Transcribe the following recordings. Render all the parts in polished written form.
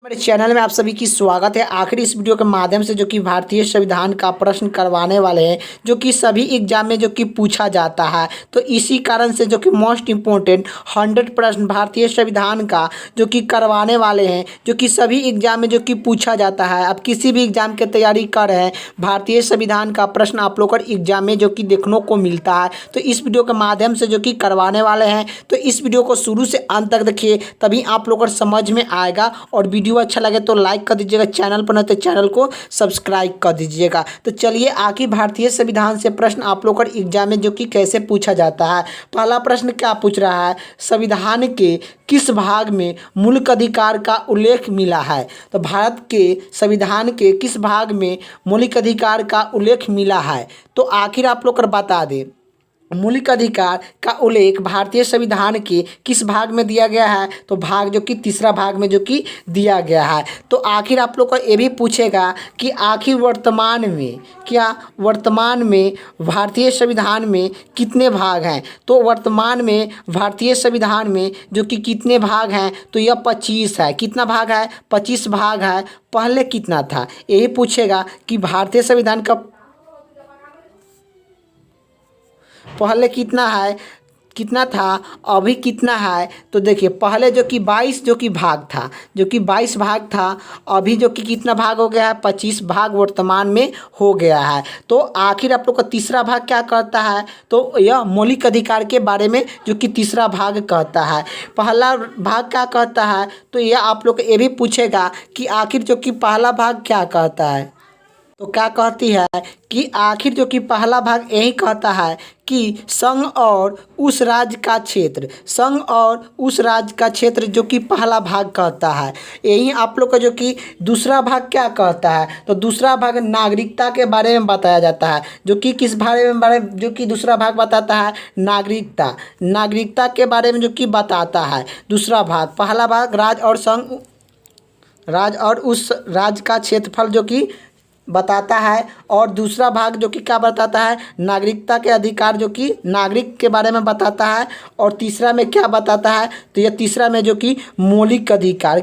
हमारे चैनल में आप सभी की स्वागत है। आखिर इस वीडियो के माध्यम से जो कि भारतीय संविधान का प्रश्न करवाने वाले हैं, जो कि सभी एग्जाम में जो कि पूछा जाता है। तो इसी कारण से जो कि मोस्ट इम्पोर्टेंट 100 प्रश्न भारतीय संविधान का जो कि करवाने वाले हैं, जो कि सभी एग्जाम में जो कि पूछा जाता है। आप किसी भी एग्जाम की तैयारी कर रहे हैं, भारतीय संविधान का प्रश्न आप लोग का एग्जाम में जो कि देखने को मिलता है। तो इस वीडियो के माध्यम से जो कि करवाने वाले हैं, तो इस वीडियो को शुरू से अंत तक देखिए, तभी आप लोग को समझ में आएगा। और वीडियो अच्छा लगे तो लाइक कर दीजिएगा, चैनल पर न तो चैनल को सब्सक्राइब कर दीजिएगा। तो चलिए आखिर भारतीय संविधान से प्रश्न आप लोग का एग्जाम में जो कि कैसे पूछा जाता है। पहला प्रश्न क्या पूछ रहा है, संविधान के किस भाग में मौलिक अधिकार का उल्लेख मिला है। तो भारत के संविधान के किस भाग में मौलिक अधिकार का उल्लेख मिला है। तो आखिर आप लोग बता दें, मौलिक अधिकार का उल्लेख भारतीय संविधान के किस भाग में दिया गया है। तो भाग जो कि तीसरा भाग में जो कि दिया गया है। तो आखिर आप लोग को ये भी पूछेगा कि आखिर वर्तमान में भारतीय संविधान में कितने भाग हैं। तो वर्तमान में भारतीय संविधान में जो कि कितने भाग हैं, तो यह 25 है। कितना भाग है, 25 भाग है। पहले कितना था, यही पूछेगा कि भारतीय संविधान का पहले कितना था, अभी कितना है। तो देखिए पहले जो कि 22 भाग था, अभी जो कि कितना भाग हो गया है, 25 भाग वर्तमान में हो गया है। तो आखिर आप लोग का तीसरा भाग क्या कहता है, तो यह मौलिक अधिकार के बारे में जो कि तीसरा भाग कहता है। पहला भाग क्या कहता है, तो यह आप लोग ये भी पूछेगा कि आखिर जो कि पहला भाग क्या कहता है। तो क्या कहती है कि आखिर जो कि पहला भाग यही कहता है कि संघ और उस राज्य का क्षेत्र जो कि पहला भाग कहता है। यही आप लोग का जो कि दूसरा भाग क्या कहता है, तो दूसरा भाग नागरिकता के बारे में बताया जाता है। जो कि किस बारे जो कि दूसरा भाग बताता है, नागरिकता के बारे में जो कि बताता है दूसरा भाग। पहला भाग राज्य और उस राज्य का क्षेत्रफल जो कि बताता है, और दूसरा भाग जो कि क्या बताता है, नागरिकता के अधिकार जो कि नागरिक के बारे में बताता है। और तीसरा में क्या बताता है, तो यह तीसरा में जो कि मौलिक अधिकार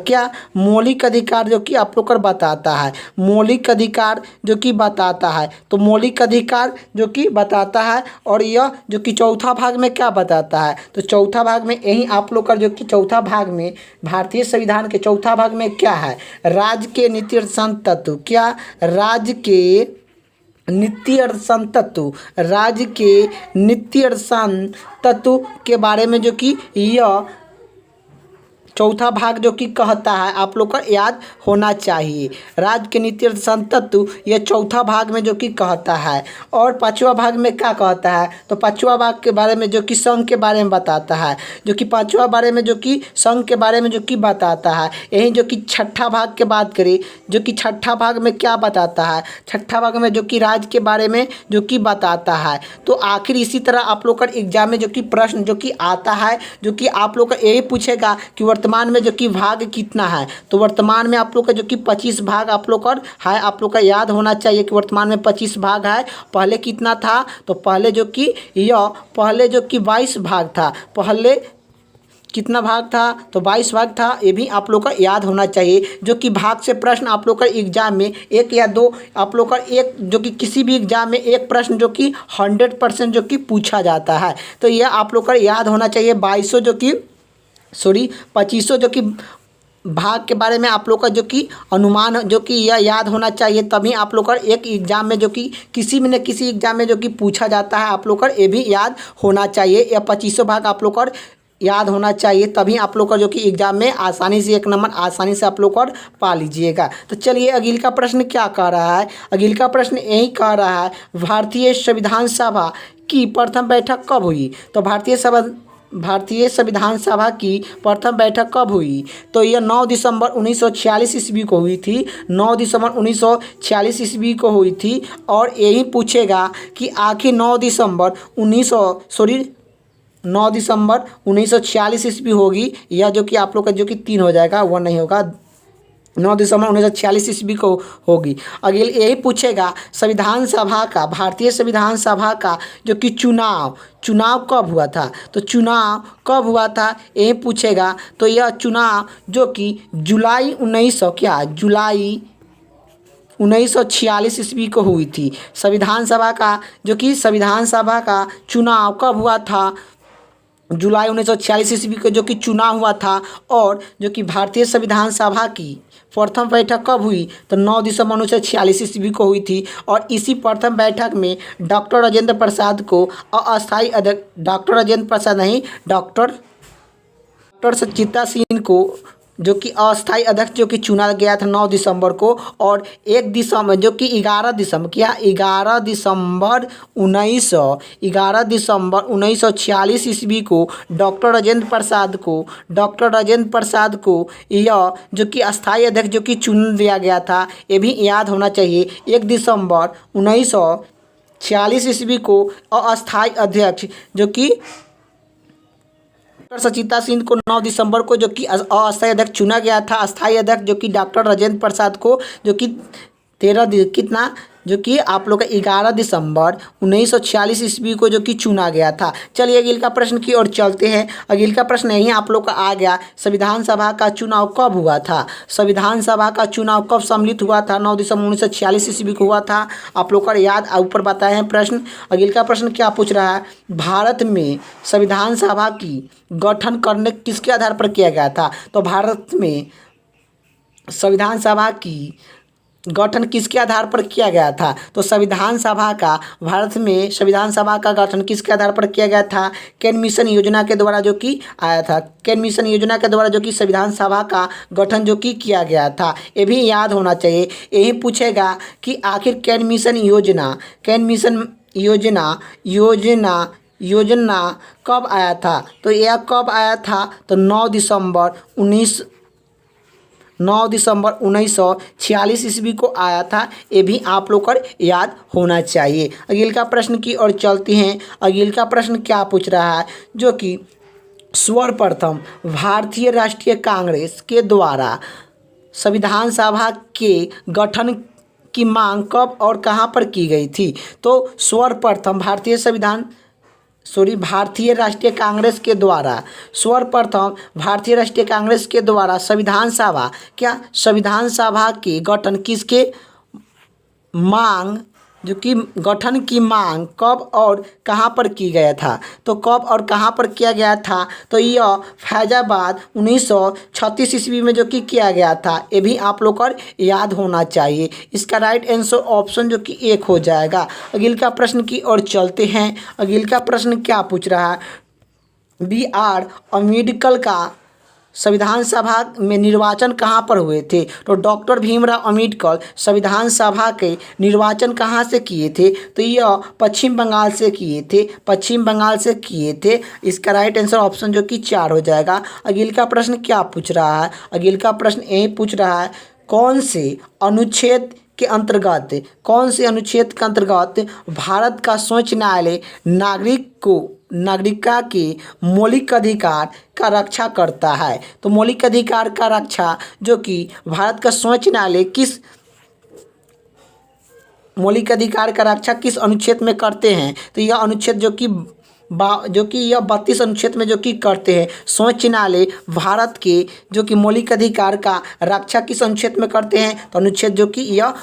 जो कि आप लोग को बताता है। मौलिक अधिकार जो कि बताता है, तो मौलिक अधिकार जो कि बताता है। और यह जो कि चौथा भाग में क्या बताता है, तो चौथा भाग में यही आप लोग का जो कि चौथा भाग में भारतीय संविधान के चौथा भाग में क्या है, राज्य के नीतिदर्शन तत्व। क्या, राज्य के नीतिदर्शन तत्व के बारे में जो कि यह चौथा भाग जो कि कहता है, आप लोग का याद होना चाहिए। राज्य के नीतिदर्शन तत्व यह चौथा भाग में जो कि कहता है। और पांचवा भाग में क्या कहता है, तो पांचवा भाग के बारे में जो कि संघ के बारे में बताता है। जो कि पांचवा बारे में जो कि संघ के बारे में जो कि बताता है। यही जो कि छठा भाग की बात करें, जो कि छठा भाग में क्या बताता है, छठा भाग में जो कि राज्य के बारे में जो कि बताता है। तो आखिर इसी तरह आप लोग का एग्जाम में जो कि प्रश्न जो कि आता है, जो कि आप लोग का यही पूछेगा कि वर्तमान में जो कि भाग कितना है। तो वर्तमान में आप लोग का जो कि 25 भाग आप लोग का है। आप लोग का याद होना चाहिए कि वर्तमान में 25 भाग है। पहले कितना था, तो पहले जो कि 22 भाग था। पहले कितना भाग था, तो 22 भाग था। ये भी आप लोग का याद होना चाहिए। जो कि भाग से प्रश्न आप लोग का एग्जाम में एक या दो आप लोग का एक जो कि किसी भी एग्जाम में एक प्रश्न जो कि 100% जो कि पूछा जाता है। तो यह आप लोग का याद होना चाहिए। 2500 जो कि भाग के बारे में आप लोग का जो कि अनुमान जो कि यह याद होना चाहिए। तभी आप लोग का एक एग्जाम में जो कि किसी में न किसी एग्जाम में जो कि पूछा जाता है, आप लोग का ये भी याद होना चाहिए। यह 2500 भाग आप लोग का याद होना चाहिए, तभी आप लोग का जो कि एग्जाम में आसानी से एक नंबर आसानी से आप लोग का पा लीजिएगा। तो चलिए अगले का प्रश्न क्या कह रहा है। अगले का प्रश्न यही कह रहा है, भारतीय संविधान सभा की प्रथम बैठक कब हुई। तो भारतीय संविधान सभा की प्रथम बैठक कब हुई, तो यह 9 दिसंबर 1946 ईस्वी को हुई थी। 9 दिसंबर 1946 ईस्वी को हुई थी। और यही पूछेगा कि आखिर 9 दिसंबर 1946 ईस्वी होगी, या जो कि आप लोग का जो कि 3 हो जाएगा, 1 नहीं होगा। 9 दिसंबर 1946 ईस्वी को होगी। अगले यही पूछेगा संविधान सभा का, भारतीय संविधान सभा का जो कि चुनाव कब हुआ था, तो चुनाव कब हुआ था यही पूछेगा। तो यह चुनाव जो कि जुलाई 1946 ईस्वी को हुई थी। संविधान सभा का जो कि संविधान सभा का चुनाव कब हुआ था, जुलाई 1946 ईस्वी को जो कि चुनाव हुआ था। और जो कि भारतीय संविधान सभा की प्रथम बैठक कब हुई, तो 9 दिसंबर 1946 ईस्वी को हुई थी। और इसी प्रथम बैठक में डॉक्टर राजेंद्र प्रसाद को अस्थायी अध्यक्ष, डॉक्टर राजेंद्र प्रसाद नहीं, डॉक्टर सचिता सिंह को जो कि अस्थायी अध्यक्ष जो कि चुना गया था 9 दिसंबर को। और 1 दिसंबर जो कि 11 दिसंबर 1946 ईस्वी को डॉक्टर राजेंद्र प्रसाद को यह जो कि अस्थायी अध्यक्ष जो कि चुन दिया गया था, ये भी याद होना चाहिए। 1 दिसंबर 1946 ईस्वी को अस्थायी अध्यक्ष जो कि डॉक्टर सचिता सिंह को 9 दिसंबर को जो कि अस्थायी अध्यक्ष चुना गया था। अस्थायी अध्यक्ष जो कि डॉक्टर राजेंद्र प्रसाद को जो कि 11 दिसंबर 1946 ईस्वी को जो कि चुना गया था। चलिए अगले का प्रश्न की ओर चलते हैं। अगले का प्रश्न यही आप लोग का आ गया, संविधान सभा का चुनाव कब हुआ था, संविधान सभा का चुनाव कब सम्मिलित हुआ था, 9 दिसंबर 1946 ईस्वी को हुआ था। आप लोग का याद ऊपर बताए हैं प्रश्न। अगले का प्रश्न क्या पूछ रहा है, भारत में संविधान सभा की गठन करने किसके आधार पर किया गया था, तो भारत में संविधान सभा की गठन किसके आधार पर किया गया था, तो भारत में संविधान सभा का गठन किसके आधार पर किया गया था, केन मिशन योजना के द्वारा जो कि आया था। केन मिशन योजना के द्वारा जो कि संविधान सभा का गठन जो कि किया गया था, ये भी याद होना चाहिए। यही पूछेगा कि आखिर केन मिशन योजना कब आया था, तो यह कब आया था, तो 9 दिसंबर 1946 ईस्वी को आया था। ये भी आप लोग को याद होना चाहिए। अगले का प्रश्न की ओर चलते हैं। अगले का प्रश्न क्या पूछ रहा है, जो कि सर्वप्रथम भारतीय राष्ट्रीय कांग्रेस के द्वारा संविधान सभा के गठन की मांग कब और कहां पर की गई थी, तो सर्वप्रथम भारतीय राष्ट्रीय कांग्रेस के द्वारा संविधान सभा के गठन गठन की मांग कब और कहां पर की गया था, तो कब और कहां पर किया गया था, तो यह फैजाबाद 1936 ईस्वी में जो कि किया गया था। ये भी आप लोग को याद होना चाहिए। इसका राइट आंसर ऑप्शन जो कि 1 हो जाएगा। अगले का प्रश्न की ओर चलते हैं। अगले का प्रश्न क्या पूछ रहा है, B.R. अम्बेडकर का संविधान सभा में निर्वाचन कहाँ पर हुए थे, तो डॉक्टर भीमराव अम्बेडकर संविधान सभा के निर्वाचन कहाँ से किए थे, तो यह पश्चिम बंगाल से किए थे। इसका राइट आंसर ऑप्शन जो कि 4 हो जाएगा। अगले का प्रश्न क्या पूछ रहा है, अगले का प्रश्न यही पूछ रहा है, कौन से अनुच्छेद के अंतर्गत भारत का सर्वोच्च न्यायालय नागरिकता के मौलिक अधिकार का रक्षा करता है, तो मौलिक अधिकार का रक्षा जो कि भारत का सर्वोच्च न्यायालय किस मौलिक अधिकार का रक्षा किस अनुच्छेद में करते हैं, तो यह अनुच्छेद जो कि 32 अनुच्छेद में जो कि करते हैं। सर्वोच्च न्यायालय भारत के जो कि मौलिक अधिकार का रक्षा किस अनुच्छेद में करते हैं, तो अनुच्छेद जो कि यह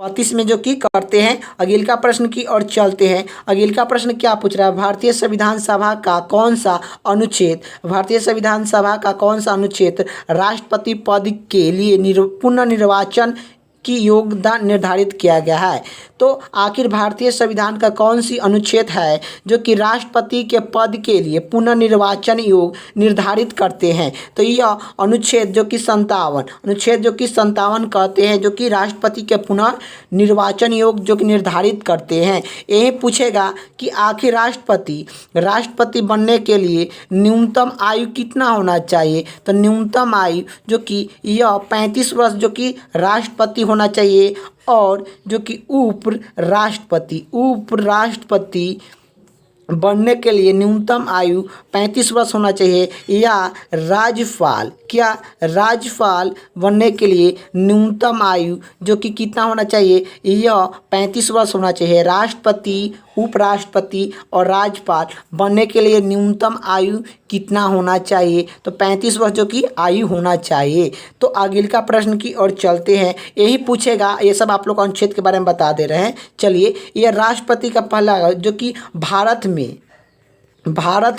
32 में जो कि करते हैं। अगले का प्रश्न की ओर चलते हैं। अगले का प्रश्न क्या पूछ रहा है, भारतीय संविधान सभा का कौन सा अनुच्छेद राष्ट्रपति पद के लिए पुनर्निर्वाचन की योग्यता निर्धारित किया गया है, तो आखिर भारतीय संविधान का कौन सी अनुच्छेद है जो कि राष्ट्रपति के पद के लिए पुनर्निर्वाचन योग्य निर्धारित करते हैं, तो यह अनुच्छेद जो कि 57 कहते हैं, जो कि राष्ट्रपति के पुनर्निर्वाचन योग्य जो कि निर्धारित करते हैं। यही पूछेगा कि आखिर राष्ट्रपति बनने के लिए न्यूनतम आयु कितना होना चाहिए, तो न्यूनतम आयु जो कि यह 35 वर्ष जो कि राष्ट्रपति होना चाहिए, और जो कि उप राष्ट्रपति बनने के लिए न्यूनतम आयु 35 वर्ष होना चाहिए, या राज्यपाल, क्या राज्यपाल बनने के लिए न्यूनतम आयु जो कि कितना होना चाहिए, यह 35 वर्ष होना चाहिए। राष्ट्रपति, उपराष्ट्रपति और राज्यपाल बनने के लिए न्यूनतम आयु कितना होना चाहिए, तो 35 वर्ष जो कि आयु होना चाहिए। तो अगले का प्रश्न की ओर चलते हैं, यही पूछेगा, ये सब आप लोग अनुच्छेद के बारे में बता दे रहे हैं। चलिए, यह राष्ट्रपति का पहला जो कि भारत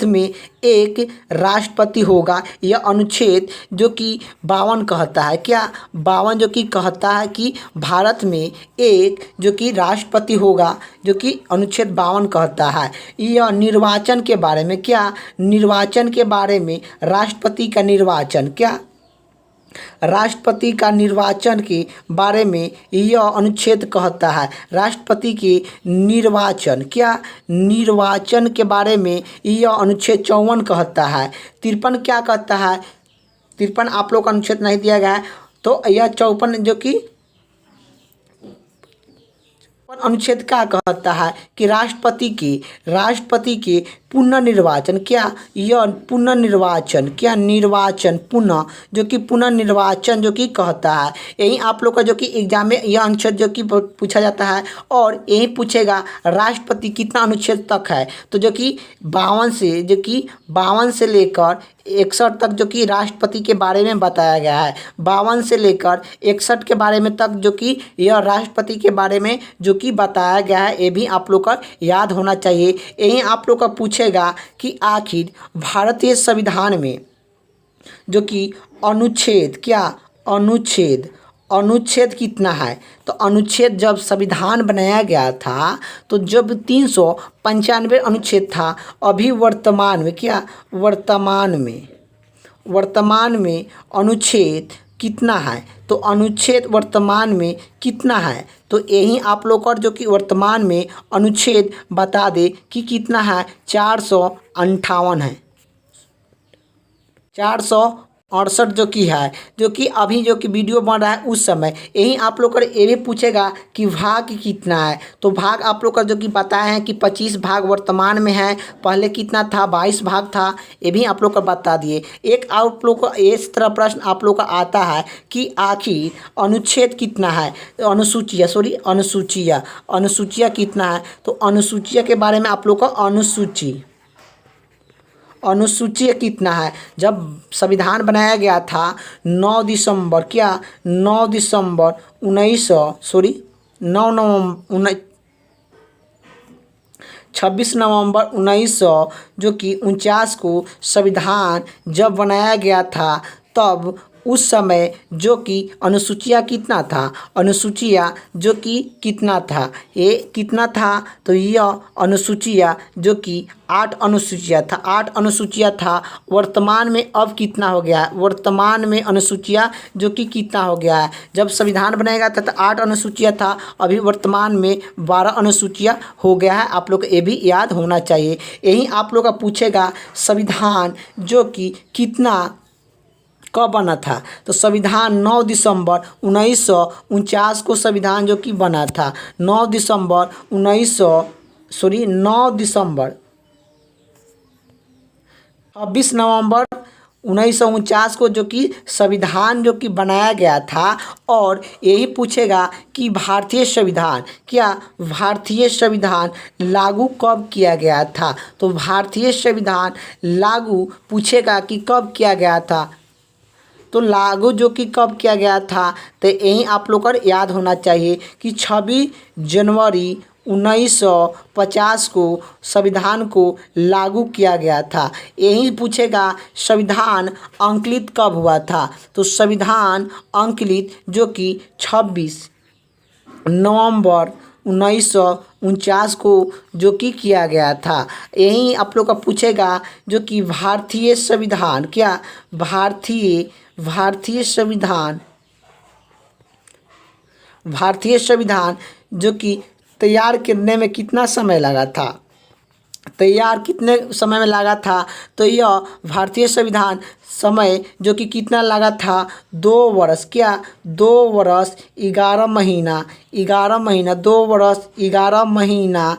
में एक राष्ट्रपति होगा, यह अनुच्छेद जो कि 52 कहता है, क्या 52 जो कि कहता है कि भारत में एक जो कि राष्ट्रपति होगा, जो कि अनुच्छेद 52 कहता है। यह निर्वाचन के बारे में, क्या निर्वाचन के बारे में, राष्ट्रपति का निर्वाचन, क्या राष्ट्रपति का निर्वाचन के बारे में यह अनुच्छेद कहता है। राष्ट्रपति के निर्वाचन, क्या निर्वाचन के बारे में यह अनुच्छेद 54 कहता है। 53 क्या कहता है, 53 आप लोग का अनुच्छेद नहीं दिया गया है, तो यह 54 जो कि अनुच्छेद क्या कहता है कि राष्ट्रपति के पुनर्निर्वाचन, क्या यह पुनर्निर्वाचन, क्या निर्वाचन पुनः जो कि पुनर्निर्वाचन जो कि कहता है। यही आप लोग का जो कि एग्जाम में यह अनुच्छेद जो कि पूछा जाता है, और यही पूछेगा राष्ट्रपति कितना अनुच्छेद तक है, तो जो कि 52 से लेकर 61 तक जो कि राष्ट्रपति के बारे में बताया गया है। 52 से लेकर 61 के बारे में तक जो कि यह राष्ट्रपति के बारे में जो कि बताया गया है, ये भी आप लोग का याद होना चाहिए। यही आप लोग का पूछेगा कि आखिर भारतीय संविधान में जो कि अनुच्छेद, क्या अनुच्छेद कितना है, तो अनुच्छेद जब संविधान बनाया गया था तो जब 395 अनुच्छेद था, अभी वर्तमान में, क्या वर्तमान में अनुच्छेद कितना है, तो अनुच्छेद वर्तमान में कितना है, तो यही आप लोग का जो कि वर्तमान में अनुच्छेद बता दे कि कितना है, 458 है, 468 जो कि है, जो कि अभी जो कि वीडियो बन रहा है उस समय। यही आप लोग का ये भी पूछेगा कि भाग कितना है, तो भाग आप लोग का जो कि बताए हैं कि 25 भाग वर्तमान में है, पहले कितना था, 22 भाग था, ये भी आप लोग का बता दिए। एक आप लोग का इस तरह प्रश्न आप लोग का आता है कि आखिर अनुच्छेद कितना है, अनुसूचिया कितना है, तो अनुसूचिया के बारे में आप लोग का अनुसूची कितना है। जब संविधान बनाया गया था 9 दिसंबर, क्या 9 दिसंबर 26 नवंबर 1900 जो कि 49 को संविधान जब बनाया गया था, तब उस समय जो कि अनुसूचिया कितना था, अनुसूचिया जो कि कितना था, ये कितना था, तो यह अनुसूचिया जो कि 8 अनुसूचिया था, 8 अनुसूचिया था। वर्तमान में अब कितना हो गया है, वर्तमान में अनुसूचिया जो कि कितना हो गया है, जब संविधान बनाया था तो 8 अनुसूचिया था, अभी वर्तमान में 12 अनुसूचिया हो गया है। आप लोग को ये भी याद होना चाहिए। यही आप लोग का पूछेगा संविधान जो कि कितना कब बना था, तो संविधान 9 दिसंबर 1949 को संविधान जो कि बना था। 9 दिसंबर 26 नवंबर 1949 को जो कि संविधान जो कि बनाया गया था। और यही पूछेगा कि भारतीय संविधान, क्या भारतीय संविधान लागू कब किया गया था, तो भारतीय संविधान लागू पूछेगा कि कब किया गया था, तो लागू जो कि कब किया गया था, तो यही आप लोग को याद होना चाहिए कि 26 जनवरी 1950 को संविधान को लागू किया गया था। यही पूछेगा संविधान अंकित कब हुआ था, तो संविधान अंकित जो कि 26 नवंबर 1949 को जो कि किया गया था। यही आप लोग का पूछेगा जो कि भारतीय संविधान, क्या भारतीय संविधान जो कि तैयार करने में कितना समय लगा था, कितने समय में लगा था, तो यह भारतीय संविधान समय जो कि कितना लगा था, 2 वर्ष, क्या 2 वर्ष 11 महीना, 2 वर्ष 11 महीना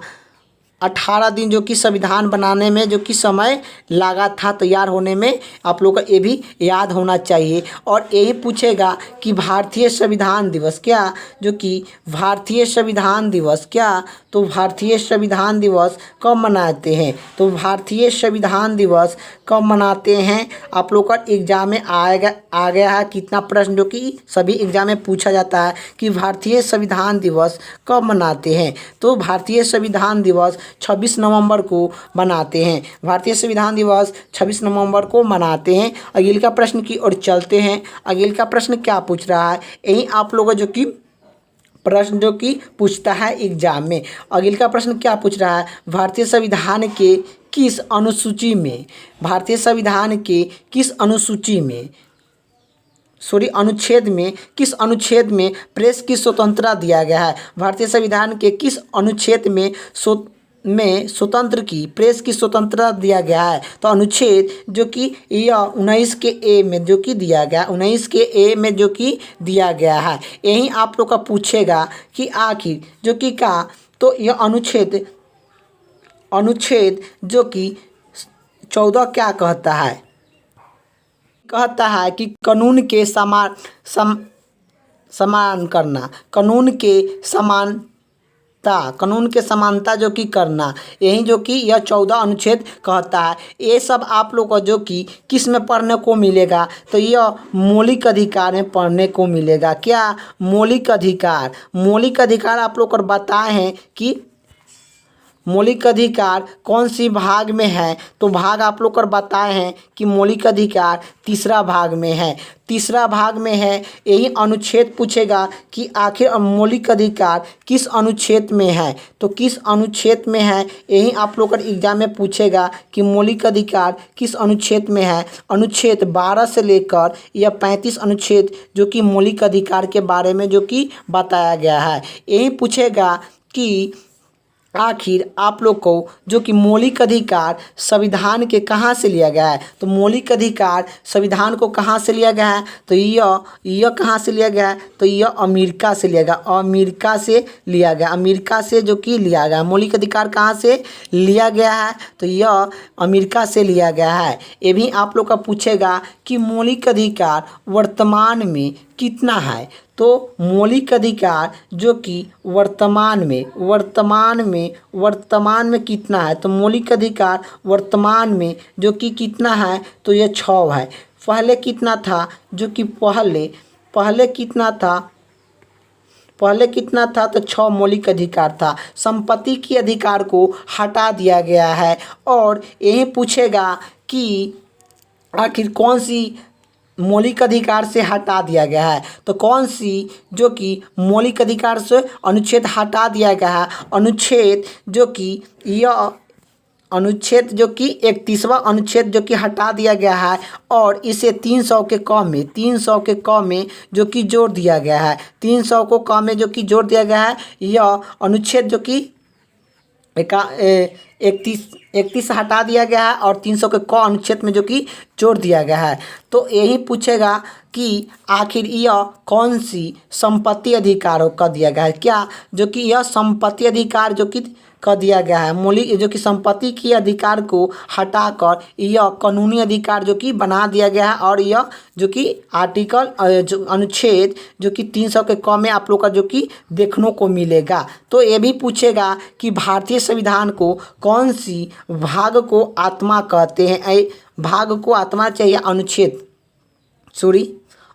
18 दिन जो कि संविधान बनाने में जो कि समय लगा था तैयार होने में, आप लोग को ये भी याद होना चाहिए। और यही पूछेगा कि भारतीय संविधान दिवस क्या, जो कि भारतीय संविधान दिवस क्या, तो भारतीय संविधान दिवस कब मनाते हैं, तो भारतीय संविधान दिवस कब मनाते हैं, आप लोग का एग्जाम में आ गया है कितना प्रश्न जो कि सभी एग्जाम में पूछा जाता है कि भारतीय संविधान दिवस कब मनाते हैं। तो भारतीय संविधान दिवस 26 नवंबर को मनाते हैं। भारतीय संविधान दिवस 26 नवंबर को मनाते हैं। अगले का प्रश्न की ओर चलते हैं। अगले का प्रश्न क्या पूछ रहा है, यही आप लोगों जो कि प्रश्न जो कि पूछता है एग्जाम में। अगले का प्रश्न क्या पूछ रहा है, भारतीय संविधान के किस अनुसूची में, भारतीय संविधान के किस अनुसूची में अनुच्छेद में, किस अनुच्छेद में प्रेस की स्वतंत्रता दिया गया है। भारतीय संविधान के किस अनुच्छेद में स्वतंत्र की प्रेस की स्वतंत्रता दिया गया है, तो अनुच्छेद जो कि यह 19 के ए में जो कि दिया गया, 19 के ए में जो कि दिया गया है। यही आप लोग का पूछेगा कि आखिर जो कि का, तो यह अनुच्छेद जो कि 14 क्या कहता है, कहता है कि कानून के समान करना, कानून के समानता जो कि करना, यही जो कि यह 14 अनुच्छेद कहता है। ये सब आप लोग को जो कि किस में पढ़ने को मिलेगा, तो यह मौलिक अधिकार में पढ़ने को मिलेगा। क्या, मौलिक अधिकार। मौलिक अधिकार आप लोग को बताए हैं कि मौलिक अधिकार कौन सी भाग में है, तो भाग आप लोग को बताए हैं कि मौलिक अधिकार तीसरा भाग में है, तीसरा भाग में है। यही अनुच्छेद पूछेगा कि आखिर मौलिक अधिकार किस अनुच्छेद में है, तो किस अनुच्छेद में है, यही आप लोग का एग्जाम में पूछेगा कि मौलिक अधिकार किस अनुच्छेद में है। अनुच्छेद 12 से लेकर यह 35 अनुच्छेद जो कि मौलिक अधिकार के बारे में जो कि बताया गया है। यही पूछेगा कि आखिर आप लोग को जो कि मौलिक अधिकार संविधान के कहाँ से लिया गया है, तो मौलिक अधिकार संविधान को कहाँ से लिया गया है, तो यह कहाँ से लिया गया है, तो यह अमेरिका से लिया गया, अमेरिका से लिया गया, अमेरिका से जो कि लिया गया। मौलिक अधिकार कहाँ से लिया गया है, तो यह अमेरिका से लिया गया है। ये भी आप लोग का पूछेगा कि मौलिक अधिकार वर्तमान में कितना है, तो मौलिक अधिकार जो कि वर्तमान में कितना है, तो मौलिक अधिकार वर्तमान में जो कि कितना है, तो यह 6 है। पहले कितना था, जो कि पहले कितना था, तो 6 मौलिक अधिकार था। संपत्ति के अधिकार को हटा दिया गया है। और यही पूछेगा कि आखिर कौन सी मौलिक अधिकार से हटा दिया गया है, तो कौन सी जो कि मौलिक अधिकार से अनुच्छेद हटा दिया गया है, अनुच्छेद जो कि यह अनुच्छेद जो कि 31वां अनुच्छेद जो कि हटा दिया गया है। और इसे 300 के क में जो कि जोड़ दिया गया है, 300 को क में जो कि जोड़ दिया गया है। यह अनुच्छेद जो कि 31 हटा दिया गया है और 300 के क अनुच्छेद में जो कि जोड़ दिया गया है। तो यही पूछेगा कि आखिर यह कौन सी संपत्ति अधिकारों का दिया गया है, क्या, जो कि यह संपत्ति अधिकार जो कि का दिया गया है। मौलिक जो कि संपत्ति के अधिकार को हटाकर यह कानूनी अधिकार जो कि बना दिया गया है। और यह जो कि आर्टिकल जो अनुच्छेद जो कि 300 के क में आप लोग का जो कि देखने को मिलेगा। तो ये भी पूछेगा कि भारतीय संविधान को कौन सी भाग को आत्मा कहते हैं, भाग को आत्मा चाहिए,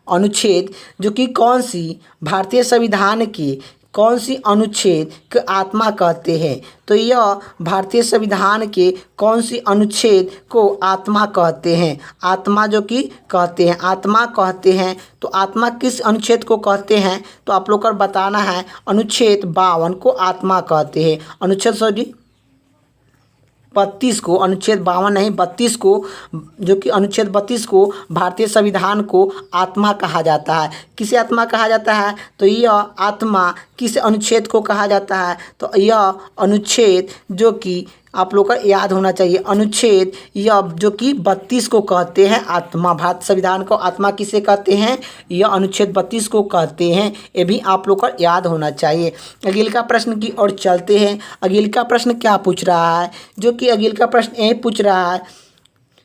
अनुच्छेद जो कि कौन सी भारतीय संविधान की कौन सी अनुच्छेद को आत्मा कहते हैं, तो यह भारतीय संविधान के कौन सी अनुच्छेद को आत्मा कहते हैं, आत्मा जो कि कहते हैं, आत्मा कहते हैं। तो आत्मा किस अनुच्छेद को कहते हैं, तो आप लोग को बताना है। अनुच्छेद 52 को आत्मा कहते हैं, अनुच्छेद 32 को, अनुच्छेद 52 नहीं 32 को, जो कि अनुच्छेद 32 को भारतीय संविधान को आत्मा कहा जाता है। किसे आत्मा कहा जाता है, तो यह आत्मा किस अनुच्छेद को कहा जाता है, तो यह अनुच्छेद जो कि आप लोग का याद होना चाहिए। अनुच्छेद यह जो कि 32 को कहते हैं आत्मा। भारत संविधान को आत्मा किसे कहते हैं? यह अनुच्छेद 32 को कहते हैं। ये भी आप लोग का याद होना चाहिए। अगले का प्रश्न की ओर चलते हैं। अगले का प्रश्न क्या पूछ रहा है? जो कि अगले का प्रश्न यही पूछ रहा है,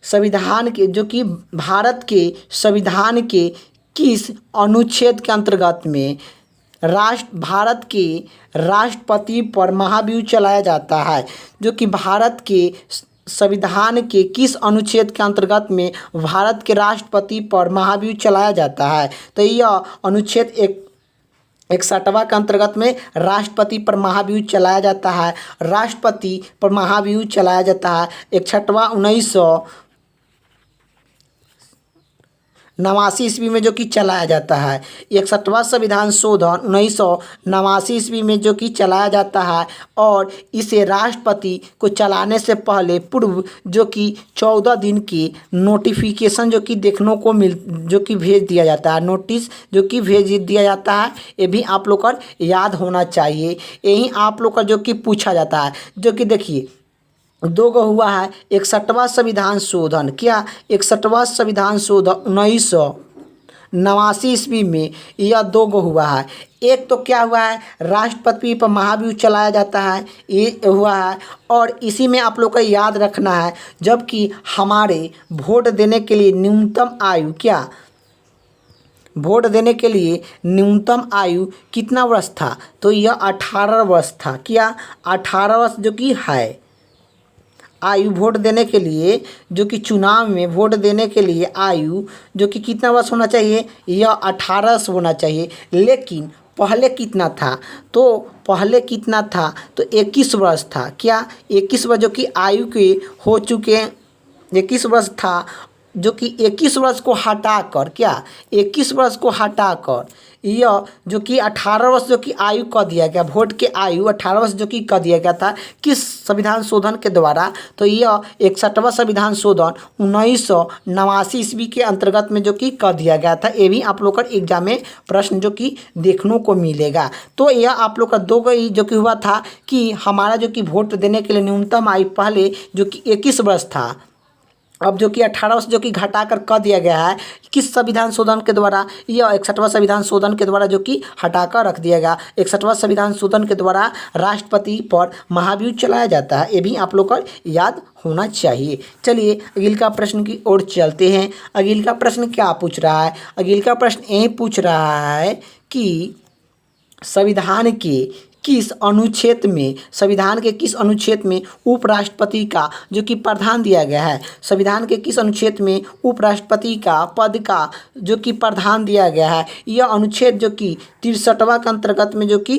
संविधान के जो कि भारत के संविधान के किस अनुच्छेद के अंतर्गत में भारत के राष्ट्रपति पर महाभियोग चलाया जाता है? जो कि भारत के संविधान के किस अनुच्छेद के अंतर्गत में भारत के राष्ट्रपति पर महाभियोग चलाया जाता है? तो यह अनुच्छेद 61वां के अंतर्गत में राष्ट्रपति पर महाभियोग चलाया जाता है। राष्ट्रपति पर महाभियोग चलाया जाता है 61वां 1989 ईस्वी में जो कि चलाया जाता है। 61वां संविधान शोधन 1989 ईस्वी में जो कि चलाया जाता है और इसे राष्ट्रपति को चलाने से पहले पूर्व जो कि 14 दिन की नोटिफिकेशन जो कि देखने को जो कि भेज दिया जाता है, नोटिस जो कि भेज दिया जाता है। ये भी आप लोग का याद होना चाहिए। यही आप लोग का जो कि पूछा जाता है। जो कि देखिए 2 गो हुआ है 61वां संविधान शोधन। क्या 61वां संविधान शोधन 1989 ईस्वी में यह 2 गो हुआ है। एक तो क्या हुआ है, राष्ट्रपति पर महाभियोग चलाया जाता है, ये हुआ है। और इसी में आप लोग को याद रखना है, जबकि हमारे वोट देने के लिए न्यूनतम आयु क्या, वोट देने के लिए न्यूनतम आयु कितना वर्ष था? तो यह 18 वर्ष था। क्या 18 वर्ष जो कि है आयु वोट देने के लिए, जो कि चुनाव में वोट देने के लिए आयु जो कि कितना वर्ष होना चाहिए? यह 18 वर्ष होना चाहिए। लेकिन पहले कितना था? तो पहले कितना था? तो 21 वर्ष था। क्या 21 वर्ष जो कि आयु के हो चुके 21 वर्ष था, जो कि 21 वर्ष को हटाकर क्या 21 वर्ष को हटाकर यह जो कि 18 वर्ष जो कि आयु कर दिया गया, वोट के आयु 18 वर्ष जो कि कर दिया गया था। किस संविधान शोधन के द्वारा? तो यह 61वां संविधान शोधन 1989 ईस्वी के अंतर्गत में जो कि कर दिया गया था। ये भी आप लोग का एग्जाम में प्रश्न जो कि देखने को मिलेगा। तो यह आप लोग का 2 गई जो कि हुआ था कि हमारा जो कि वोट देने के लिए न्यूनतम आयु पहले जो कि 21 वर्ष था, अब जो कि 18 वर्ष जो कि घटाकर कर दिया गया है। किस संविधान शोधन के द्वारा? यह 61वां संविधान शोधन के द्वारा जो कि हटाकर रख दिया गया। 61वां संविधान शोधन के द्वारा राष्ट्रपति पर महाभियोग चलाया जाता है। ये भी आप लोग को याद होना चाहिए। चलिए अगले का प्रश्न की ओर चलते हैं। अगले का प्रश्न क्या पूछ रहा है? अगले का प्रश्न यही पूछ रहा है कि संविधान के किस अनुच्छेद में, संविधान के किस अनुच्छेद में उपराष्ट्रपति का जो कि प्रावधान दिया गया है? संविधान के किस अनुच्छेद में उपराष्ट्रपति का पद का जो कि प्रावधान दिया गया है? यह अनुच्छेद जो कि 63वां के अंतर्गत में जो कि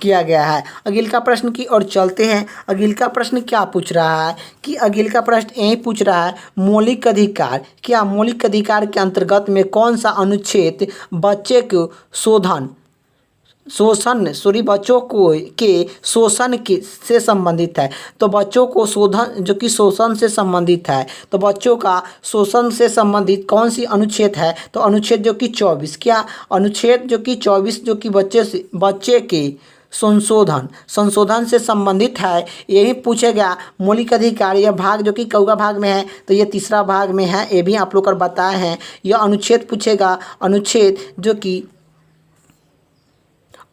किया गया है। अगले का प्रश्न की ओर चलते हैं। अगले का प्रश्न क्या पूछ रहा है कि अगले का प्रश्न यही पूछ रहा है, मौलिक अधिकार। क्या मौलिक अधिकार के अंतर्गत में कौन सा अनुच्छेद बच्चे को बच्चों को के शोषण के से संबंधित है? तो बच्चों को शोधन जो कि शोषण से संबंधित है। तो बच्चों का शोषण से संबंधित कौन सी अनुच्छेद है? तो अनुच्छेद जो कि 24। क्या अनुच्छेद जो कि 24 जो कि बच्चे के संशोधन से संबंधित है। यही पूछेगा मौलिक अधिकार। यह भाग जो कि कौवा भाग में है, तो ये तीसरा भाग में है। ये भी आप लोग को बताए हैं। यह अनुच्छेद पूछेगा, अनुच्छेद जो कि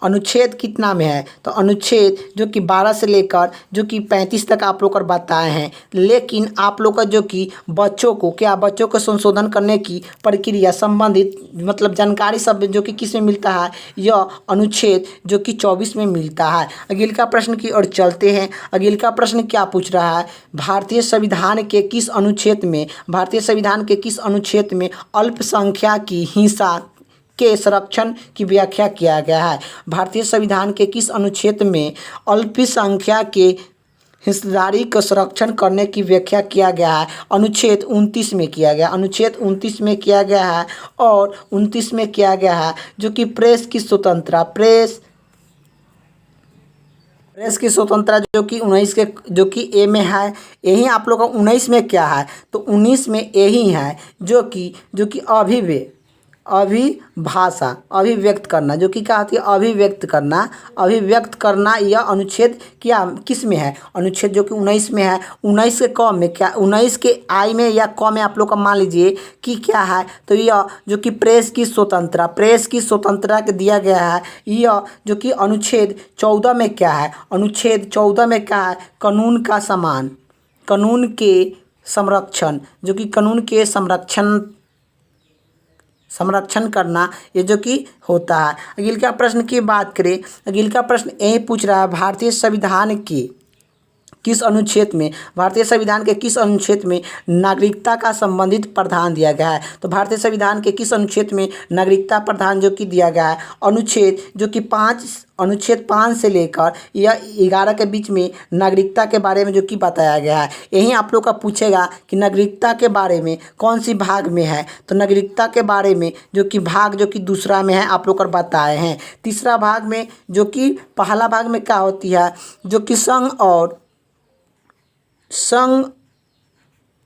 अनुच्छेद कितना में है? तो अनुच्छेद जो कि 12 से लेकर जो कि 35 तक आप लोग को बताए हैं। लेकिन आप लोग का जो कि बच्चों को संशोधन करने की प्रक्रिया संबंधित मतलब जानकारी सब जो कि किस में मिलता है? यह अनुच्छेद जो कि 24 में मिलता है। अगले का प्रश्न की ओर चलते हैं। अगले का प्रश्न क्या पूछ रहा है? भारतीय संविधान के किस अनुच्छेद में अल्पसंख्यक की हिंसा के संरक्षण की व्याख्या किया गया है? भारतीय संविधान के किस अनुच्छेद में अल्पसंख्यक के हिस्सेदारी का संरक्षण करने की व्याख्या किया गया है? अनुच्छेद 29 में किया गया। अनुच्छेद 29 में किया गया है। और 29 में किया गया है जो कि प्रेस की स्वतंत्रता की स्वतंत्रता जो कि 19 के जो कि ए में है। यही आप लोग का 19 में क्या है? तो 19 में यही है जो कि अभी भी अभिभाषा, अभिव्यक्त करना, जो कि क्या होती है अभिव्यक्त करना, अभिव्यक्त करना। यह अनुच्छेद क्या किस में है? अनुच्छेद जो कि 19 में है। 19 के क में क्या, 19 के आई में या क में आप लोग का मान लीजिए कि क्या है, तो यह जो कि प्रेस की स्वतंत्रता, प्रेस की स्वतंत्रता के दिया गया है। यह जो कि अनुच्छेद 14 में क्या है, अनुच्छेद 14 में क्या है, कानून का सम्मान, कानून के संरक्षण, जो कि कानून के संरक्षण करना, ये जो कि होता है। अगले का प्रश्न की बात करें, अगले का प्रश्न यही पूछ रहा है भारतीय संविधान की किस अनुच्छेद में, भारतीय संविधान के किस अनुच्छेद में नागरिकता का संबंधित प्रावधान दिया गया है? तो भारतीय संविधान के किस अनुच्छेद में नागरिकता प्रावधान जो कि दिया गया है? अनुच्छेद जो कि अनुच्छेद 5 से लेकर या 11 के बीच में नागरिकता के बारे में जो कि बताया गया है। यही आप लोग का पूछेगा कि नागरिकता के बारे में कौन सी भाग में है, तो नागरिकता के बारे में जो कि भाग जो कि दूसरा में है आप लोग को बताए हैं। तीसरा भाग में जो कि पहला भाग में क्या होती है, जो कि संघ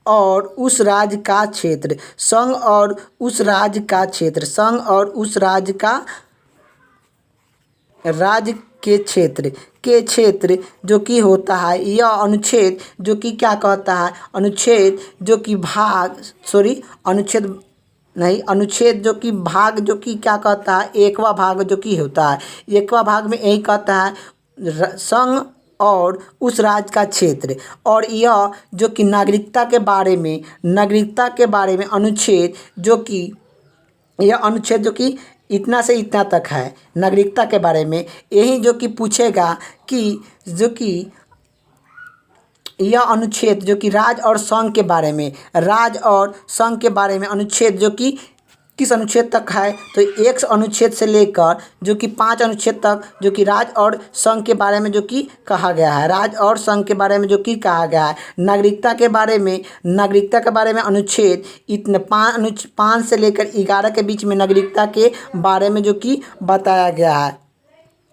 और उस राज्य का क्षेत्र, संघ और उस राज्य का क्षेत्र, संघ और उस राज्य के क्षेत्र जो कि होता है। यह अनुच्छेद जो कि क्या कहता है, अनुच्छेद जो कि अनुच्छेद जो कि भाग जो कि क्या कहता है, एकवा भाग जो कि होता है। एकवा भाग में यही कहता है संघ और उस राज्य का क्षेत्र। और यह जो कि नागरिकता के बारे में अनुच्छेद जो कि यह अनुच्छेद जो कि इतना से इतना तक है नागरिकता के बारे में। यही जो कि पूछेगा कि जो कि यह अनुच्छेद जो कि राज्य और संघ के बारे में, राज्य और संघ के बारे में अनुच्छेद जो कि किस अनुच्छेद तक है, तो 1 अनुच्छेद से लेकर जो कि 5 अनुच्छेद तक जो कि राज्य और संघ के बारे में जो कि कहा गया है, राज्य और संघ के बारे में जो कि कहा गया है। नागरिकता के बारे में अनुच्छेद इतने 5 से लेकर 11 के बीच में नागरिकता के बारे में जो कि बताया गया है।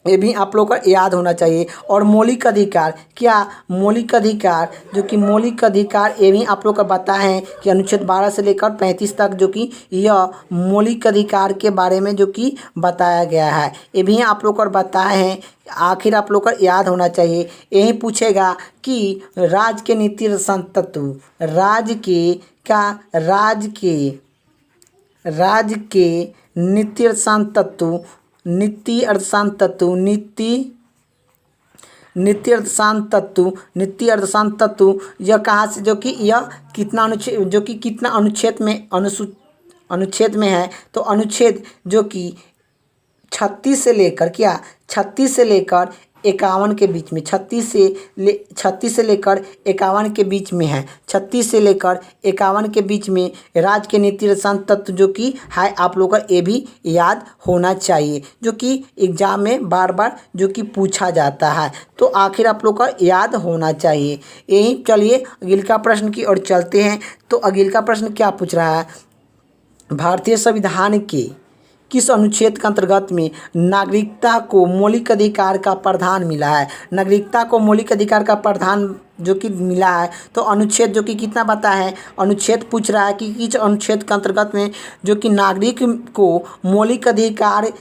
ये भी आप लोग को याद होना चाहिए। और मौलिक अधिकार, क्या मौलिक अधिकार, जो कि मौलिक अधिकार ये भी आप लोग को बताए हैं कि अनुच्छेद 12 से लेकर 35 तक जो कि यह मौलिक अधिकार के बारे में जो कि बताया गया है। ये भी आप लोग को बताए हैं, आखिर आप लोग को याद होना चाहिए। यही पूछेगा कि राज्य के नीति तत्व, राज्य के नीति अर्थशास्त्र तत्व यह कहाँ से जो कि यह कितना अनुच्छेद में है, तो अनुच्छेद जो कि 36 से लेकर 51 के बीच में, 36 से लेकर 51 के बीच में है, 36 से लेकर 51 के बीच में राज्य के नीति अर्थशास्त्र तत्व जो कि है आप लोगों को ये भी याद होना चाहिए, जो कि एग्जाम में बार बार जो कि पूछा जाता है। तो आखिर आप लोग का याद होना चाहिए। यही चलिए अगले का प्रश्न की ओर चलते हैं। तो अगले का प्रश्न क्या पूछ रहा है, भारतीय संविधान के किस अनुच्छेद के अंतर्गत में नागरिकता को मौलिक अधिकार का प्रावधान मिला है? नागरिकता को मौलिक अधिकार का प्रावधान जो कि मिला है, तो अनुच्छेद जो कि कितना बता है, अनुच्छेद पूछ रहा है कि किस अनुच्छेद के अंतर्गत में जो कि नागरिक को मौलिक अधिकार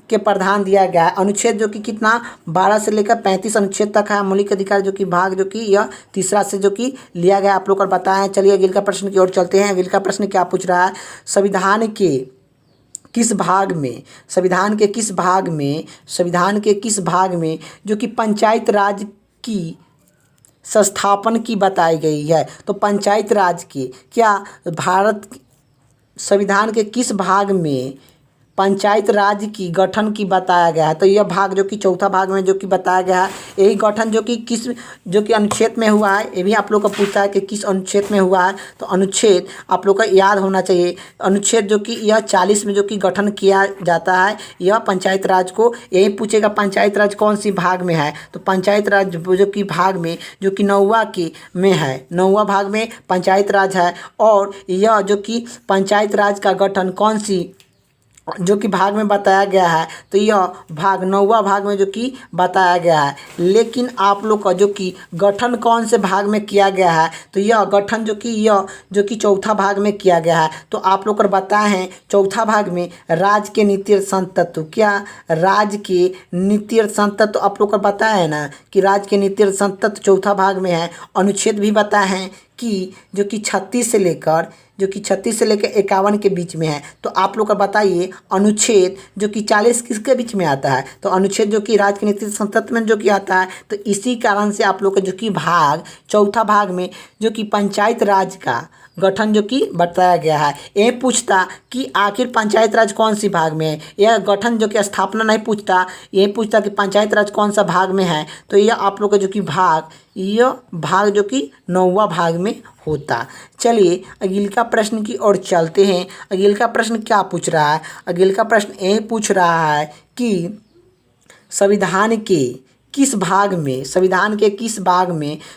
के प्रावधान दिया गया है। अनुच्छेद जो कि कितना 12 से लेकर 35 अनुच्छेद तक है। मौलिक अधिकार जो कि भाग जो कि यह तीसरा से जो कि लिया गया आप लोग को बताएं। चलिए अगले का प्रश्न की ओर चलते हैं। अगले का प्रश्न क्या पूछ रहा है, संविधान के किस भाग में जो कि पंचायत राज की संस्थापन की बताई गई है? तो पंचायत राज की भारत संविधान के किस भाग में पंचायत राज की गठन की बताया गया है? तो यह भाग जो कि चौथा भाग में जो कि बताया गया है। यही गठन जो कि अनुच्छेद में हुआ है, ये भी आप लोग को पूछा है कि किस अनुच्छेद में हुआ है। तो अनुच्छेद आप लोग को याद होना चाहिए। अनुच्छेद जो कि यह 40 में जो कि गठन किया जाता है यह पंचायत राज को। यही पूछेगा पंचायत राज कौन सी भाग में है, तो पंचायत राज जो कि भाग में जो कि 9वां में है, 9वां भाग में पंचायत राज है। और यह जो कि पंचायत राज का गठन जो कि भाग में बताया गया है, तो यह भाग 9वां भाग में जो कि बताया गया है। लेकिन आप लोग का जो कि गठन कौन से भाग में किया गया है, तो यह गठन जो कि चौथा भाग में किया गया है। तो आप लोग को बताए हैं चौथा भाग में राज्य के नीति संतत्व, क्या राज्य के नीति संतत्व आप लोग को बताया है ना कि राज्य के नीति संतत्व चौथा भाग में है। अनुच्छेद भी बताए हैं कि जो कि 36 से लेकर 51 के बीच में है। तो आप लोग का बताइए अनुच्छेद जो कि 40 किसके बीच में आता है, तो अनुच्छेद जो कि राज्य के नीति संतत्व में जो कि आता है। तो इसी कारण से आप लोग का जो कि भाग चौथा भाग में जो कि पंचायत राज का गठन जो कि बताया गया है। ये पूछता कि आखिर पंचायत राज कौन सी भाग में है, यह गठन जो कि स्थापना नहीं पूछता, ये पूछता कि पंचायत राज कौन सा भाग में है। तो यह आप लोग का जो कि यह भाग जो कि 9वां भाग में होता। चलिए अगले का प्रश्न की ओर चलते हैं। अगले का प्रश्न क्या पूछ रहा है, अगले का प्रश्न ये पूछ रहा है कि संविधान के किस भाग में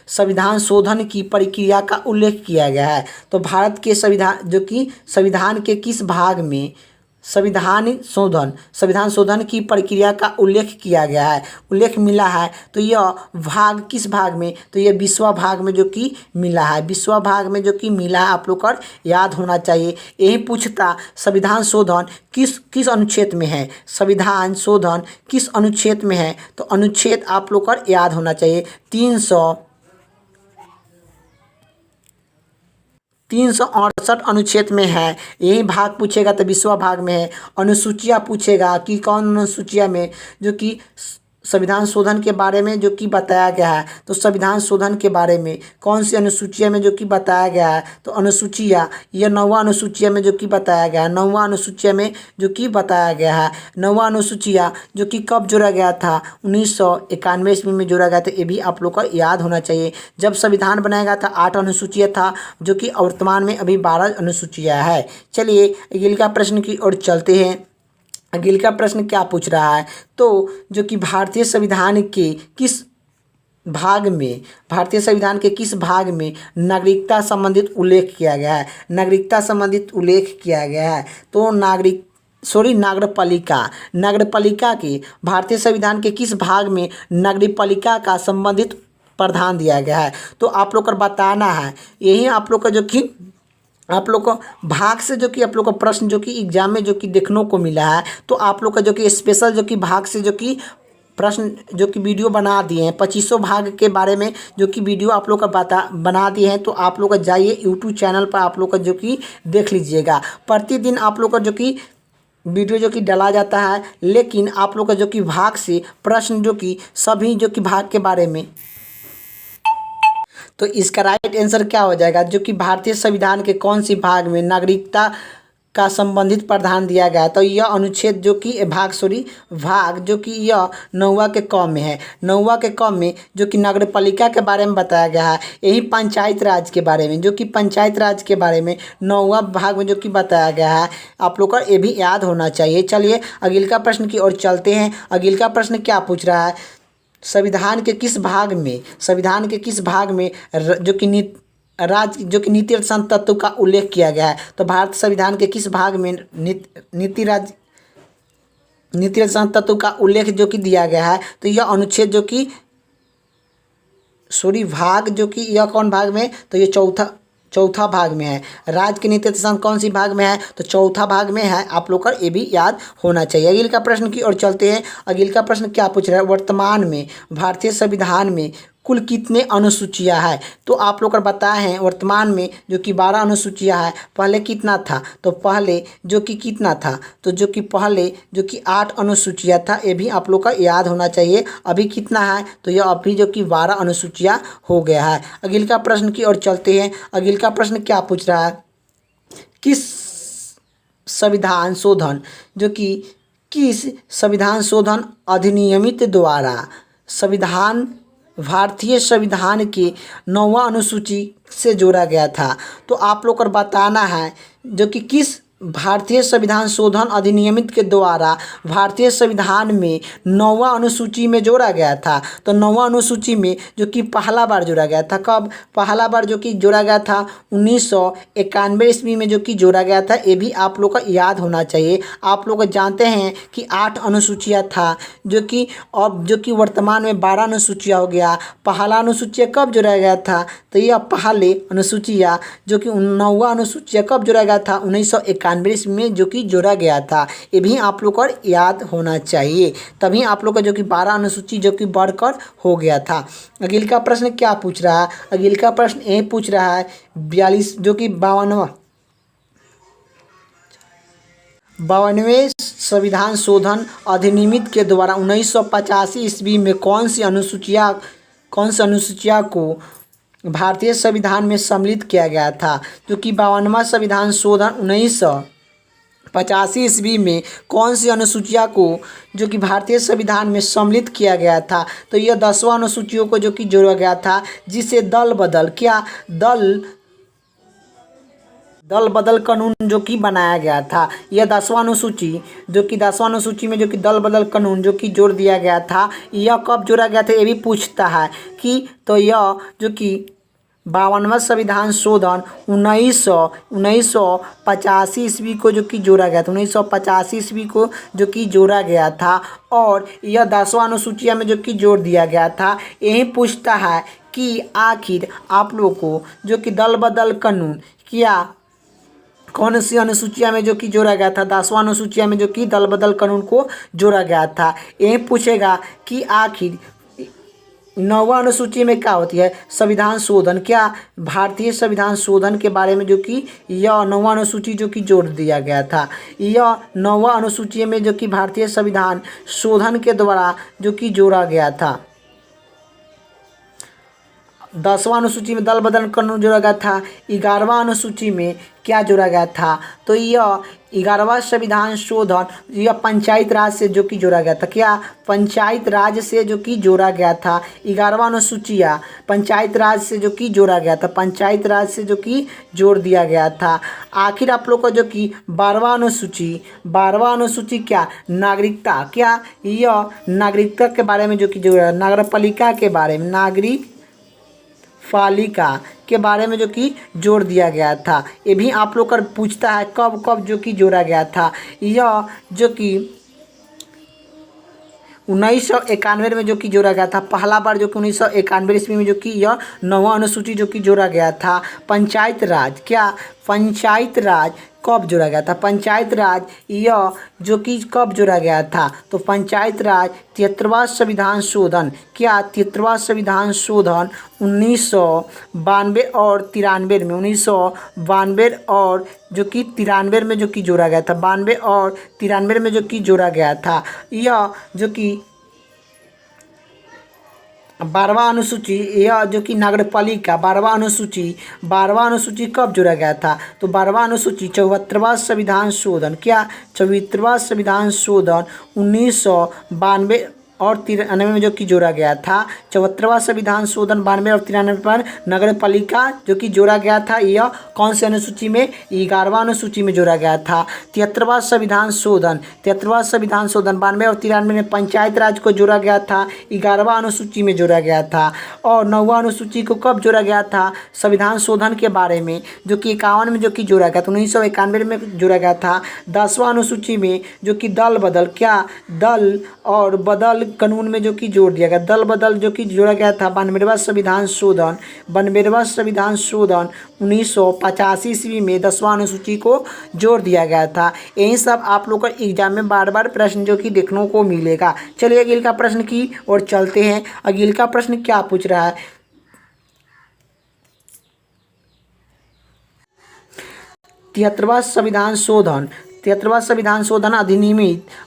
संविधान शोधन की प्रक्रिया का उल्लेख किया गया है। तो भारत के संविधान के किस भाग में संविधान शोधन की प्रक्रिया का उल्लेख किया गया है, उल्लेख मिला है। तो यह भाग किस भाग में, तो यह 20वां भाग में जो कि मिला है। 20वां भाग में जो कि मिला है, आप लोग को याद होना चाहिए। यही पूछता संविधान शोधन किस अनुच्छेद में है, संविधान शोधन किस अनुच्छेद में है। तो अनुच्छेद आप लोग को याद होना चाहिए 368 अनुच्छेद में है। यही भाग पूछेगा तो 20वां भाग में है। अनुसूचियाँ पूछेगा कि कौन अनुसूचिया में जो कि संविधान शोधन के बारे में जो कि बताया गया है। तो संविधान शोधन के बारे में कौन सी अनुसूचिया में जो कि बताया गया है, तो अनुसूचिया यह 9वां अनुसूचिया में जो कि बताया गया है। 9वां अनुसूचिया में जो कि बताया गया है। 9वां अनुसूचिया जो कि कब जोड़ा गया था, 1991 ईस्वी में जोड़ा गया था। ये भी आप लोग को याद होना चाहिए। जब संविधान बनाया गया था 8 अनुसूचिया था, जो कि वर्तमान में अभी 12 अनुसूचिया है। चलिए अगले का प्रश्न की ओर चलते हैं। अगले का प्रश्न क्या पूछ रहा है, तो जो कि भारतीय संविधान के किस भाग में नागरिकता संबंधित उल्लेख किया गया है, नागरिकता संबंधित उल्लेख किया गया है। तो नागरपालिका के भारतीय संविधान के किस भाग में नागरपालिका का संबंधित प्रावधान दिया गया है। तो आप लोग को बताना है। यही आप लोग का जो कि आप लोग को भाग से जो कि आप लोग का प्रश्न जो कि एग्जाम में जो कि देखने को मिला है। तो आप लोग का जो कि स्पेशल जो कि भाग से जो कि प्रश्न जो कि वीडियो बना दिए हैं, 2500 भाग के बारे में जो कि वीडियो आप लोग का बना दिए हैं। तो आप लोग का जाइए यूट्यूब चैनल पर आप लोग का जो कि देख लीजिएगा। प्रतिदिन आप लोग का जो कि वीडियो जो कि डाला जाता है, लेकिन आप लोग का जो कि भाग से प्रश्न जो कि सभी जो कि भाग के बारे में, तो इसका राइट आंसर क्या हो जाएगा, जो कि भारतीय संविधान के कौन सी भाग में नागरिकता का संबंधित प्रावधान दिया गया है। तो यह अनुच्छेद जो कि भाग जो कि यह 9वां के क में है। 9वां के क में जो कि नगरपालिका के बारे में बताया गया है। यही पंचायत राज के बारे में 9वां भाग में जो कि बताया गया है। आप लोग को ये भी याद होना चाहिए। चलिए अगले का प्रश्न की ओर चलते हैं। अगले का प्रश्न क्या पूछ रहा है, संविधान के किस भाग में जो कि नीति संतत्व का उल्लेख किया गया है। तो भारत संविधान के किस भाग में नीति संतत्व का उल्लेख जो कि दिया गया है। तो यह अनुच्छेद जो कि भाग जो कि यह कौन भाग में, तो ये चौथा भाग में है। राज्य की नीति कौन सी भाग में है, तो चौथा भाग में है। आप लोग का ये भी याद होना चाहिए। अगले का प्रश्न की ओर चलते हैं। अगले का प्रश्न क्या पूछ रहा है, वर्तमान में भारतीय संविधान में कुल कितने अनुसूचियां है। तो आप लोग को बताए हैं वर्तमान में जो कि 12 अनुसूचियां है। पहले कितना था, तो पहले जो कि 8 अनुसूचियां था। ये भी आप लोग का याद होना चाहिए। अभी कितना है, तो यह अभी जो कि 12 अनुसूचियां हो गया है। अगले का प्रश्न की ओर चलते हैं। अगले का प्रश्न क्या पूछ रहा है, किस संविधान शोधन अधिनियमित द्वारा भारतीय संविधान के 9वां अनुसूची से जोड़ा गया था। तो आप लोग को बताना है जो कि किस भारतीय संविधान शोधन अधिनियम के द्वारा भारतीय संविधान में 9वां अनुसूची में जोड़ा गया था। तो 9वां अनुसूची में जो कि पहला बार जोड़ा गया था, कब पहला बार जो कि जोड़ा गया था 1991 ईस्वी में जो कि जोड़ा गया था। ये भी आप लोग का याद होना चाहिए। आप लोग जानते हैं कि 8 अनुसूचियाँ था, जो कि अब जो कि वर्तमान में 12 अनुसूचियाँ हो गया। पहला अनुसूचिया कब जोड़ा गया था, तो यह पहले अनुसूचिया जो कि 9वां अनुसूचिया कब जोड़ा गया था 1991 में जो कि जोड़ा गया था। ये भी आप लोग को याद होना चाहिए, तभी आप लोग का जो कि 12 अनुसूची जो कि बढ़कर हो गया था। अगले का प्रश्न क्या पूछ रहा है, अगले का प्रश्न ये पूछ रहा है 42 जो कि 52वें संविधान शोधन अधिनियम के द्वारा 1985 ईस्वी में कौन सी अनुसूचिया को भारतीय संविधान में सम्मिलित किया गया था। जो कि 52वां संविधान शोधन 1985 ईस्वी में कौन सी अनुसूचिया को जो कि भारतीय संविधान में सम्मिलित किया गया था, तो यह 10वां अनुसूचियों को जो कि जोड़ा गया था, जिसे दल बदल कानून जो कि बनाया गया था। यह 10वां अनुसूची जो कि 10वां अनुसूची में जो कि दल बदल कानून जो कि जोड़ दिया गया था, यह कब जोड़ा गया था, ये भी पूछता है कि तो यह जो कि 52वां संविधान शोधन 1985 ईस्वी को जो कि जोड़ा गया था, 1985 ईस्वी को जो कि जोड़ा गया था, और यह 10वां अनुसूचिया में जो कि जोड़ दिया गया था। यही पूछता है कि आखिर आप लोग को जो कि दल बदल कानून क्या कौन सी अनुसूचिया में जो कि जोड़ा गया था, 10वां अनुसूचिया में जो कि दल बदल कानून को जोड़ा गया था। यही पूछेगा कि आखिर 9वां अनुसूची में क्या होती है, संविधान शोधन, क्या भारतीय संविधान शोधन के बारे में जो कि यह 9वां अनुसूची जो कि जोड़ दिया गया था। यह 9वां अनुसूची में जो कि भारतीय संविधान शोधन के द्वारा जो कि जोड़ा गया था। 10वां अनुसूची में दल बदल कानून जोड़ा गया था। 11वां अनुसूची में क्या जोड़ा गया था, तो यह 11वां संविधान शोधन यह पंचायत राज से जो कि जोड़ा गया था। क्या पंचायत राज से जो कि जोड़ा गया था। 11वां अनुसूचिया पंचायत राज से जो कि जोड़ा गया था, पंचायत राज से जो कि जोड़ दिया गया था। आखिर आप लोग का जो कि 12वां अनुसूची क्या नागरिकता, क्या यह नागरिकता के बारे में जो कि जोड़ा, नगरपालिका के बारे में, पालिका के बारे में जो कि जोड़ दिया गया था। ये भी आप लोग कर पूछता है कब कब जो कि जोड़ा गया था। यह जो कि 1991 में जो कि जोड़ा गया था, पहला बार जो कि 1991 ईस्वी में जो कि यह 9वां अनुसूची जो कि जोड़ा गया था। पंचायत राज, क्या पंचायत राज कब जोड़ा गया था, पंचायत राज यह जो कि कब जोड़ा गया था, तो पंचायत राज 73वां संविधान शोधन, क्या 73वां संविधान शोधन 1992 और 93 में, 1992 और जो कि 93 में जो कि जोड़ा गया था, 92 और 93 में जो कि जोड़ा गया था। यह जो कि 12वां अनुसूची, यह जो कि नगरपालिका 12वां अनुसूची कब जोड़ा गया था, तो 12वां अनुसूची 74वां संविधान शोधन, क्या 74वां संविधान शोधन 1992 और 93 में जो कि जोड़ा गया था। 74वां संविधान शोधन 92 और 93 पर नगरपालिका जो कि जोड़ा गया था, यह कौन से अनुसूची में, 11वां अनुसूची में जोड़ा गया था। 73वां संविधान शोधन 92 और 93 में पंचायत राज को जोड़ा गया था, 11वां अनुसूची में जोड़ा गया था। और 9वां अनुसूची को कब जोड़ा गया था, संविधान शोधन के बारे में जो कि 51 में जो कि जोड़ा गया था, 1991 में जोड़ा गया था। 10वां अनुसूची में जो कि दल बदल, क्या दल और बदल कानून में जो कि जोड़ दिया गया, दल बदल जो कि जोड़ा गया था। 92वां संविधान शोधन 1985 ईस्वी में 10वां अनुसूची को जोड़ दिया गया था। यही सब आप लोग का एग्जाम में बार बार प्रश्न जो कि देखने को मिलेगा। चलिए अगले का प्रश्न की ओर चलते हैं। अगले का प्रश्न क्या पूछ रहा है, 73वां संविधान शोधन 73वां संविधान शोधन अधिनियम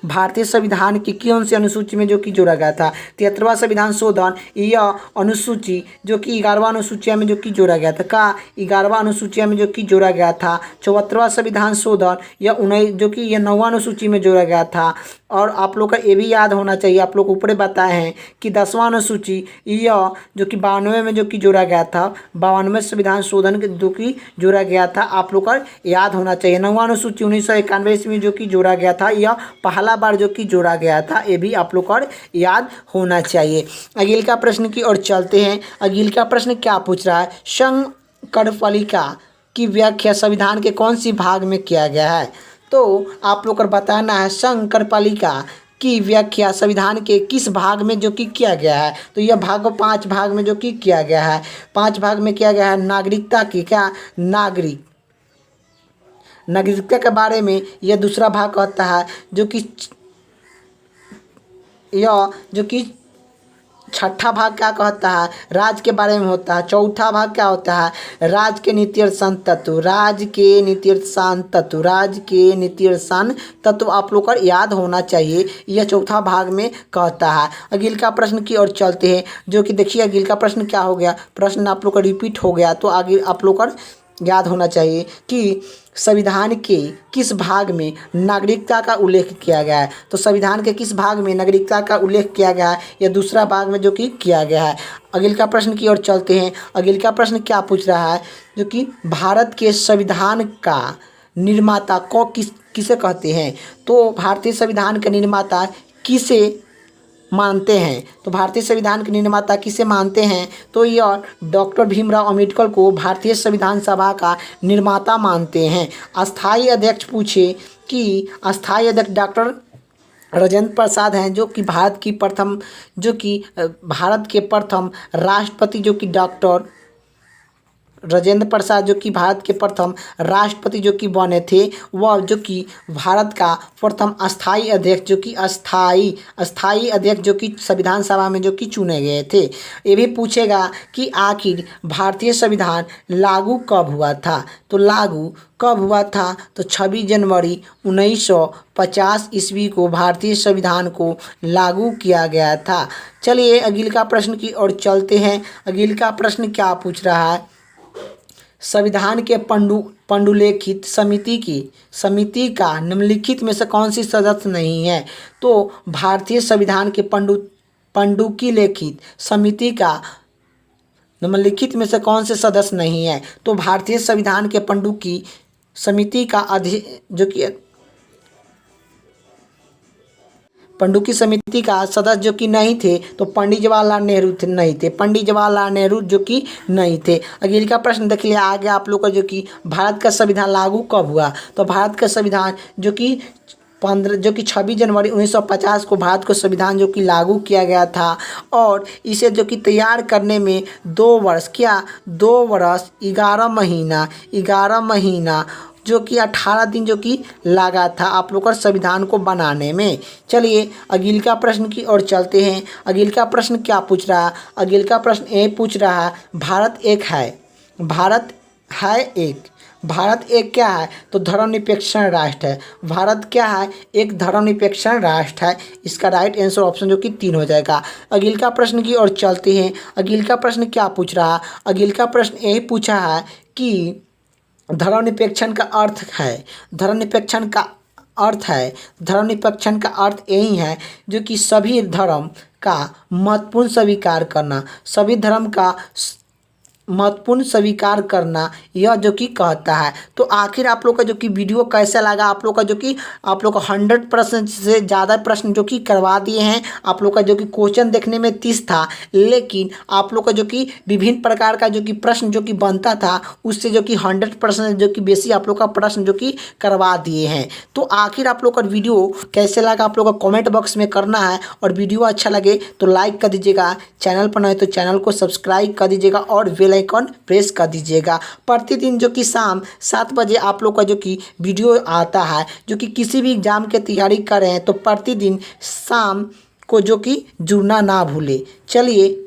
भारतीय संविधान की कौन सी अनुसूची में जो कि जोड़ा गया था? 73वां संविधान शोधन यह अनुसूची जो कि 11वां अनुसूचिया में जो कि जोड़ा गया था। का 11वां अनुसूचिया में जो कि जोड़ा गया था। 74वां संविधान शोधन यह 19 जो कि यह 9वां अनुसूची में जोड़ा गया था। और आप लोग का ये भी याद होना चाहिए, आप लोग ऊपर बताए हैं कि 10वां अनुसूची यह जो कि 92 में जो कि जोड़ा गया था। 92वें संविधान शोधन जो कि जोड़ा गया था, आप लोग का याद होना चाहिए। 9वां अनुसूची 1991 ईस्वी में जो कि जोड़ा गया था, यह पहला बार जो कि जोड़ा गया था, ये भी आप लोग का याद होना चाहिए। अगले का प्रश्न की ओर चलते हैं। अगले का प्रश्न क्या पूछ रहा है? संकरपालिका की व्याख्या संविधान के कौन सी भाग में किया गया है? तो आप लोग को बताना है संकरपालिका की व्याख्या संविधान के किस भाग में जो कि किया गया है। तो यह भाग 5 भाग में जो कि किया गया है। 5 भाग में किया गया है। नागरिकता की क्या नागरिकता के बारे में यह दूसरा भाग कहता है, जो कि छठा भाग क्या कहता है? राज्य के बारे में होता है। चौथा भाग क्या होता है? राज्य के नीतिर्षण तत्व। राज्य के नीतिर्षण तत्व आप लोग को याद होना चाहिए, यह चौथा भाग में कहता है। अगले का प्रश्न की ओर चलते हैं, जो कि देखिए अगले का प्रश्न क्या हो गया? प्रश्न आप लोग का रिपीट हो गया, तो आगे आप लोग का याद होना चाहिए कि संविधान के किस भाग में नागरिकता का उल्लेख किया गया है। तो संविधान के किस भाग में नागरिकता का उल्लेख किया गया है? यह दूसरा भाग में जो कि किया गया है। अगले का प्रश्न की ओर चलते हैं। अगले का प्रश्न क्या पूछ रहा है? जो कि भारत के संविधान का निर्माता को किसे कहते हैं? तो भारतीय संविधान का निर्माता किसे मानते हैं? तो भारतीय संविधान के निर्माता किसे मानते हैं? तो यह डॉक्टर भीमराव अंबेडकर को भारतीय संविधान सभा का निर्माता मानते हैं। अस्थाई अध्यक्ष पूछे कि अस्थाई अध्यक्ष डॉक्टर राजेंद्र प्रसाद हैं, जो कि भारत के प्रथम राष्ट्रपति जो कि डॉक्टर राजेंद्र प्रसाद जो कि भारत के प्रथम राष्ट्रपति जो कि बने थे, वह जो कि भारत का प्रथम अस्थाई अध्यक्ष जो कि अस्थाई अध्यक्ष जो कि संविधान सभा में जो कि चुने गए थे। ये भी पूछेगा कि आखिर भारतीय संविधान लागू कब हुआ था? तो लागू कब हुआ था? तो 26 जनवरी 1950 ईस्वी को भारतीय संविधान को लागू किया गया था। चलिए अगले का प्रश्न की ओर चलते हैं। अगले का प्रश्न क्या पूछ रहा है? संविधान के पंडुलेखित समिति का निम्नलिखित में से कौन सी सदस्य नहीं है? तो भारतीय संविधान के पंडुलिखित समिति का निम्नलिखित में से कौन से सदस्य नहीं है? तो भारतीय संविधान के पंडुकी समिति का पंडुकी समिति का सदस्य जो कि नहीं थे, तो पंडित जवाहरलाल नेहरू नहीं थे। पंडित जवाहरलाल नेहरू जो कि नहीं थे। अगले का प्रश्न देख लिया आगे आप लोग का, जो कि भारत का संविधान लागू कब हुआ? तो भारत का संविधान जो कि 26 जनवरी 1950 को भारत को संविधान जो कि लागू किया गया था। और इसे जो कि तैयार करने में 2 वर्ष 11 महीना जो कि 18 दिन जो कि लगा था आप लोग का संविधान को बनाने में। चलिए अगले का प्रश्न की ओर चलते हैं। अगले का प्रश्न क्या पूछ रहा है? अगले का प्रश्न ये पूछ रहा है, भारत एक क्या है? तो धर्मनिरपेक्ष राष्ट्र है। भारत क्या है? एक धर्मनिरपेक्ष राष्ट्र है। इसका राइट आंसर ऑप्शन जो कि 3 हो जाएगा। अगले का प्रश्न की ओर चलते हैं। अगले का प्रश्न क्या पूछ रहा है? अगले का प्रश्न यही पूछा है कि धर्मनिरपेक्ष का अर्थ यही है, जो कि सभी धर्म का महत्वपूर्ण स्वीकार करना यह जो कि कहता है। तो आखिर आप लोग का जो कि वीडियो कैसा लगा? आप लोग का 100% से ज़्यादा प्रश्न जो कि करवा दिए हैं। आप लोग का जो कि क्वेश्चन देखने में 30 था, लेकिन आप लोग का जो कि विभिन्न प्रकार का जो कि प्रश्न जो कि बनता था, उससे जो कि 100% जो कि बेसी आप लोग का प्रश्न जो कि करवा दिए हैं। तो आखिर आप लोग का वीडियो कैसे लगा आप लोग का कमेंट बॉक्स में करना है। और वीडियो अच्छा लगे तो लाइक कर दीजिएगा, चैनल पर नए तो चैनल को सब्सक्राइब कर दीजिएगा और बेल आइकन प्रेस कर दीजिएगा। प्रतिदिन जो कि शाम 7 बजे आप लोग का जो कि वीडियो आता है, जो कि किसी भी एग्जाम की तैयारी कर रहे हैं, तो प्रतिदिन शाम को जो कि जुड़ना ना भूले। चलिए